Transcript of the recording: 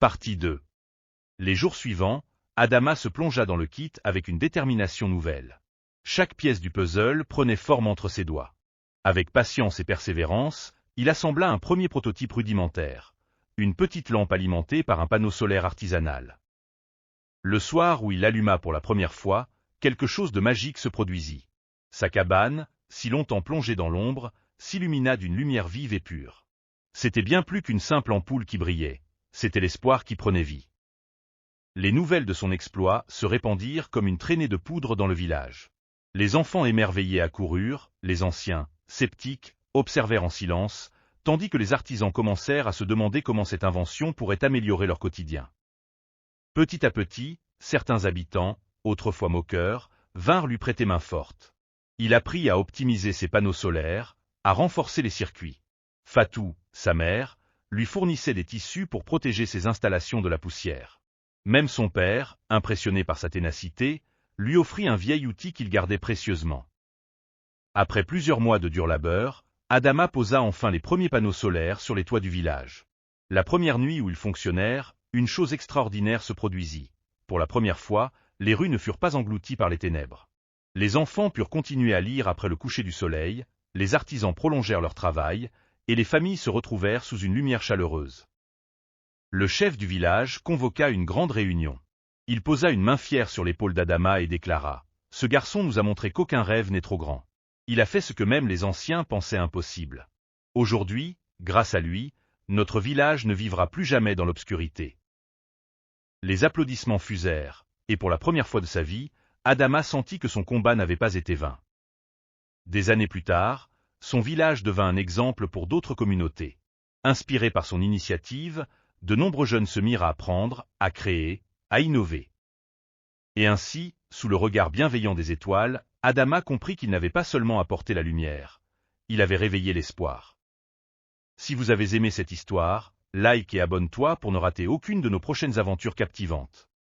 Partie 2. Les jours suivants, Adama se plongea dans le kit avec une détermination nouvelle. Chaque pièce du puzzle prenait forme entre ses doigts. Avec patience et persévérance, il assembla un premier prototype rudimentaire, une petite lampe alimentée par un panneau solaire artisanal. Le soir où il l'alluma pour la première fois, quelque chose de magique se produisit. Sa cabane, si longtemps plongée dans l'ombre, s'illumina d'une lumière vive et pure. C'était bien plus qu'une simple ampoule qui brillait, c'était l'espoir qui prenait vie. Les nouvelles de son exploit se répandirent comme une traînée de poudre dans le village. Les enfants émerveillés accoururent, les anciens, sceptiques, observèrent en silence, tandis que les artisans commencèrent à se demander comment cette invention pourrait améliorer leur quotidien. Petit à petit, certains habitants, autrefois moqueurs, vinrent lui prêter main forte. Il apprit à optimiser ses panneaux solaires, à renforcer les circuits. Fatou, sa mère, lui fournissait des tissus pour protéger ses installations de la poussière. Même son père, impressionné par sa ténacité, lui offrit un vieil outil qu'il gardait précieusement. Après plusieurs mois de dur labeur, Adama posa enfin les premiers panneaux solaires sur les toits du village. La première nuit où ils fonctionnèrent, une chose extraordinaire se produisit. Pour la première fois, les rues ne furent pas englouties par les ténèbres. Les enfants purent continuer à lire après le coucher du soleil, les artisans prolongèrent leur travail, et les familles se retrouvèrent sous une lumière chaleureuse. Le chef du village convoqua une grande réunion. Il posa une main fière sur l'épaule d'Adama et déclara « Ce garçon nous a montré qu'aucun rêve n'est trop grand. Il a fait ce que même les anciens pensaient impossible. Aujourd'hui, grâce à lui, notre village ne vivra plus jamais dans l'obscurité. » Les applaudissements fusèrent, et pour la première fois de sa vie, Adama sentit que son combat n'avait pas été vain. Des années plus tard, son village devint un exemple pour d'autres communautés. Inspirés par son initiative, de nombreux jeunes se mirent à apprendre, à créer, à innover. Et ainsi, sous le regard bienveillant des étoiles, Adama comprit qu'il n'avait pas seulement apporté la lumière, il avait réveillé l'espoir. Si vous avez aimé cette histoire, like et abonne-toi pour ne rater aucune de nos prochaines aventures captivantes.